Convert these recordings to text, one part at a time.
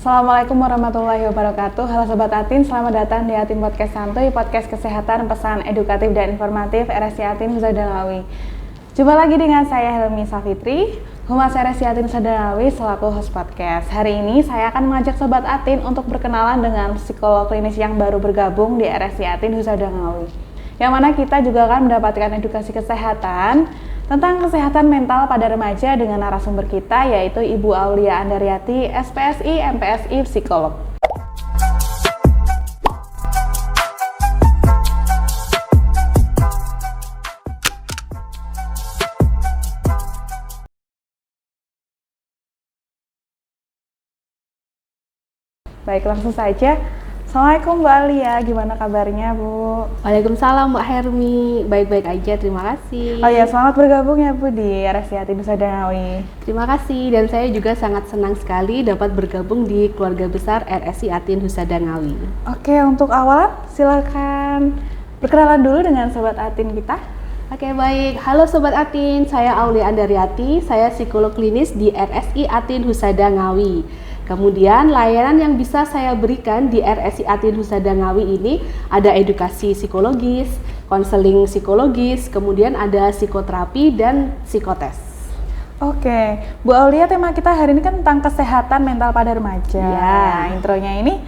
Assalamualaikum warahmatullahi wabarakatuh. Halo Sobat Atin, selamat datang di Atin Podcast Santuy, podcast kesehatan, pesan edukatif dan informatif RSI Atin Husada Ngawi. Jumpa lagi dengan saya Helmi Safitri, Humas RSI Atin Husada Ngawi selaku host podcast. Hari ini saya akan mengajak Sobat Atin untuk berkenalan dengan psikolog klinis yang baru bergabung di RSI Atin Husada Ngawi. Yang mana kita juga akan mendapatkan edukasi kesehatan tentang kesehatan mental pada remaja dengan narasumber kita yaitu Ibu Aulia Andariati, SPSI, MPSI, psikolog. Baik, langsung saja. Assalamualaikum Mbak Alia, gimana kabarnya Bu? Waalaikumsalam Mbak Hermi, baik-baik aja, terima kasih. Oh ya, selamat bergabung ya Bu di RSI Atin Husada Ngawi. Terima kasih, dan saya juga sangat senang sekali dapat bergabung di keluarga besar RSI Atin Husada Ngawi. Oke, untuk awal silakan berkenalan dulu dengan Sobat Atin kita. Oke, baik. Halo Sobat Atin, saya Aulia Andariati, saya psikolog klinis di RSI Atin Husada Ngawi. Kemudian layanan yang bisa saya berikan di RSI Atin Husada Ngawi ini ada edukasi psikologis, konseling psikologis, kemudian ada psikoterapi dan psikotes. Oke, Bu Aulia, tema kita hari ini kan tentang kesehatan mental pada remaja. Ya. Nah, intronya ini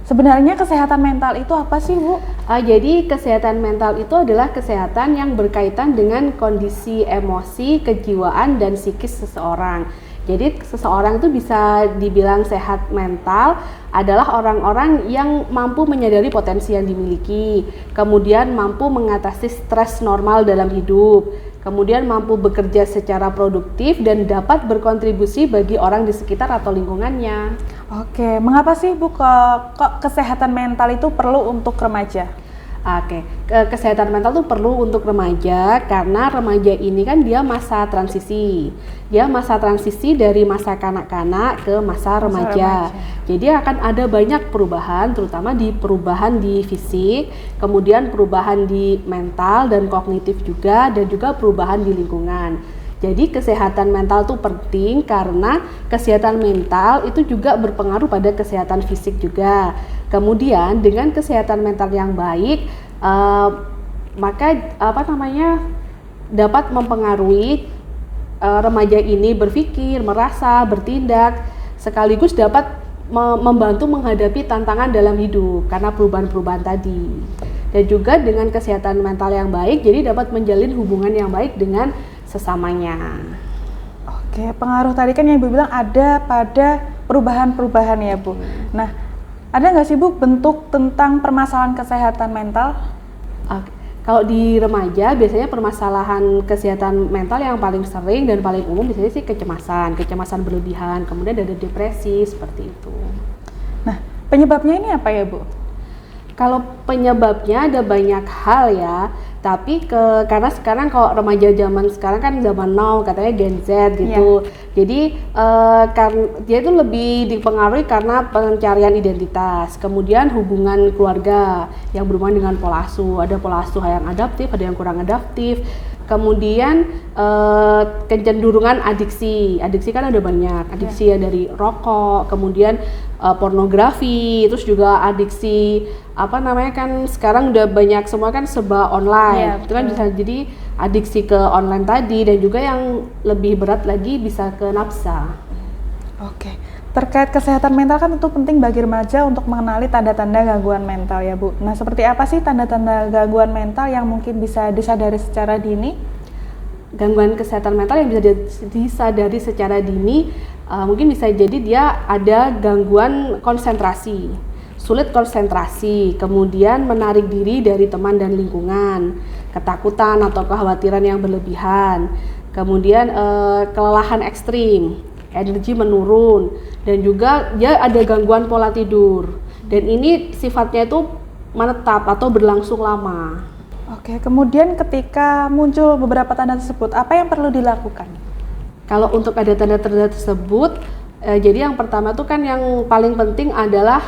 sebenarnya kesehatan mental itu apa sih Bu? Jadi kesehatan mental itu adalah kesehatan yang berkaitan dengan kondisi emosi, kejiwaan, dan psikis seseorang. Jadi seseorang itu bisa dibilang sehat mental adalah orang-orang yang mampu menyadari potensi yang dimiliki, kemudian mampu mengatasi stres normal dalam hidup, kemudian mampu bekerja secara produktif dan dapat berkontribusi bagi orang di sekitar atau lingkungannya. Oke, mengapa sih Bu kok kesehatan mental itu perlu untuk remaja? Oke, kesehatan mental tuh perlu untuk remaja karena remaja ini kan dia masa transisi. Dia masa transisi dari masa kanak-kanak ke masa remaja. Jadi akan ada banyak perubahan, terutama perubahan di fisik, kemudian perubahan di mental dan kognitif juga, dan juga perubahan di lingkungan. Jadi kesehatan mental itu penting karena kesehatan mental itu juga berpengaruh pada kesehatan fisik juga. Kemudian dengan kesehatan mental yang baik, maka dapat mempengaruhi remaja ini berpikir, merasa, bertindak, sekaligus dapat membantu menghadapi tantangan dalam hidup karena perubahan-perubahan tadi. Dan juga dengan kesehatan mental yang baik, jadi dapat menjalin hubungan yang baik dengan sesamanya. Oke, pengaruh tadi kan yang Ibu bilang ada pada perubahan-perubahan ya Bu. Nah, ada nggak sih Bu bentuk tentang permasalahan kesehatan mental? Kalau di remaja biasanya permasalahan kesehatan mental yang paling sering dan paling umum biasanya sih kecemasan berlebihan, kemudian ada depresi seperti itu. Nah, penyebabnya ini apa ya Bu? Kalau penyebabnya ada banyak hal ya, tapi karena sekarang kalau remaja zaman sekarang kan zaman now katanya Gen Z gitu, jadi dia itu lebih dipengaruhi karena pencarian identitas, kemudian hubungan keluarga yang berhubungan dengan pola asuh, ada pola asuh yang adaptif, ada yang kurang adaptif. Kemudian kecenderungan adiksi kan ada banyak, adiksi yang dari rokok, kemudian pornografi, terus juga adiksi kan sekarang udah banyak semua kan serba online, itu kan bisa jadi adiksi ke online tadi, dan juga yang lebih berat lagi bisa ke nafsa. Oke, terkait kesehatan mental kan tentu penting bagi remaja untuk mengenali tanda-tanda gangguan mental ya Bu. Nah, seperti apa sih tanda-tanda gangguan mental yang mungkin bisa disadari secara dini? Gangguan kesehatan mental yang bisa disadari secara dini mungkin bisa jadi dia ada gangguan konsentrasi, sulit konsentrasi, kemudian menarik diri dari teman dan lingkungan, ketakutan atau kekhawatiran yang berlebihan, kemudian kelelahan ekstrim, energi menurun, dan juga dia ada gangguan pola tidur, dan ini sifatnya itu menetap atau berlangsung lama. Oke, kemudian ketika muncul beberapa tanda tersebut, apa yang perlu dilakukan? Kalau untuk ada tanda-tanda tersebut, jadi yang pertama tuh kan yang paling penting adalah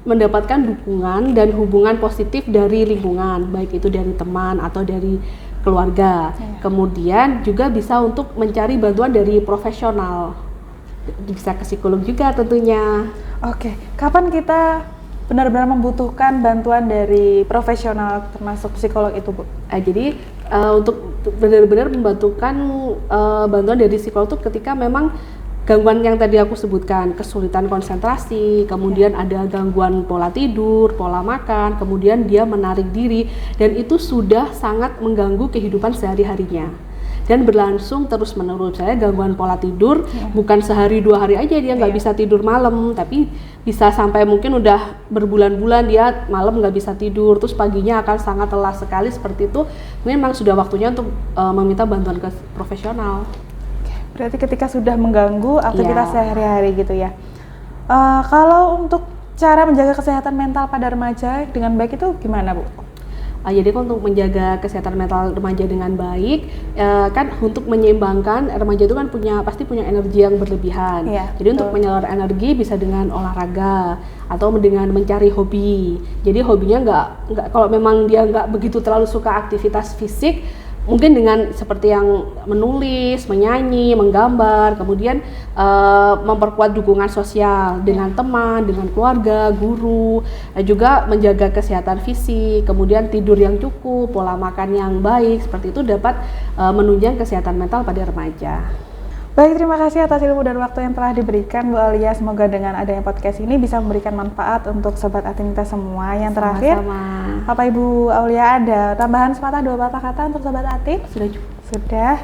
mendapatkan dukungan dan hubungan positif dari lingkungan, baik itu dari teman atau dari keluarga. Kemudian juga bisa untuk mencari bantuan dari profesional. bisa ke psikolog juga tentunya. Oke, kapan kita benar-benar membutuhkan bantuan dari profesional termasuk psikolog itu, Bu? Jadi untuk benar-benar membantukan bantuan dari psikolog itu ketika memang gangguan yang tadi aku sebutkan, kesulitan konsentrasi, kemudian ada gangguan pola tidur, pola makan, kemudian dia menarik diri, dan itu sudah sangat mengganggu kehidupan sehari-harinya dan berlangsung terus-menerus. Saya gangguan pola tidur bukan sehari 2 hari aja dia nggak bisa tidur malam, tapi bisa sampai mungkin udah berbulan-bulan dia malam nggak bisa tidur, terus paginya akan sangat lelah sekali seperti itu. Memang sudah waktunya untuk meminta bantuan ke profesional. Berarti ketika sudah mengganggu aktivitas sehari-hari gitu ya. Kalau untuk cara menjaga kesehatan mental pada remaja dengan baik itu gimana, Bu? Jadi untuk menjaga kesehatan mental remaja dengan baik, kan untuk menyeimbangkan remaja itu kan pasti punya energi yang berlebihan. Jadi untuk menyalurkan energi bisa dengan olahraga atau dengan mencari hobi. Jadi hobinya nggak kalau memang dia nggak begitu terlalu suka aktivitas fisik, mungkin dengan seperti yang menulis, menyanyi, menggambar, kemudian memperkuat dukungan sosial dengan teman, dengan keluarga, guru, juga menjaga kesehatan fisik, kemudian tidur yang cukup, pola makan yang baik, seperti itu dapat menunjang kesehatan mental pada remaja. Baik, terima kasih atas ilmu dan waktu yang telah diberikan Bu Aulia. Semoga dengan adanya podcast ini bisa memberikan manfaat untuk Sobat Atin kita semua. Yang terakhir, Bapak Ibu Aulia ada tambahan sepatah 2 patah kata untuk Sobat Atin? Sudah cukup. Sudah.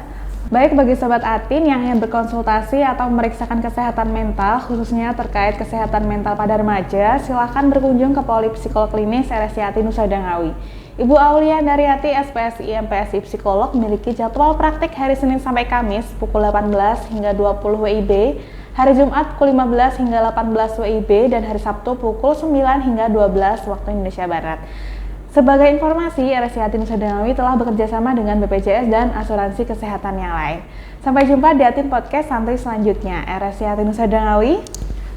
Baik, bagi Sobat Atin yang ingin berkonsultasi atau memeriksakan kesehatan mental, khususnya terkait kesehatan mental pada remaja, silakan berkunjung ke Poli Psikolog Klinis RSI Atin Nusa Dua Ngawi. Ibu Aulia Naryati, SPSI MPSI Psikolog, memiliki jadwal praktik hari Senin sampai Kamis pukul 18 hingga 20 WIB, hari Jumat pukul 15 hingga 18 WIB, dan hari Sabtu pukul 9 hingga 12 waktu Indonesia Barat. Sebagai informasi, RSI Atin Nusa Dua Ngawi telah bekerjasama dengan BPJS dan asuransi kesehatan yang lain. Sampai jumpa di Atin Podcast Santuy selanjutnya. RSI Atin Nusa Dua Ngawi,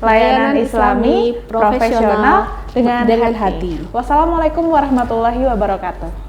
layanan Islami profesional dengan hati. Wassalamualaikum warahmatullahi wabarakatuh.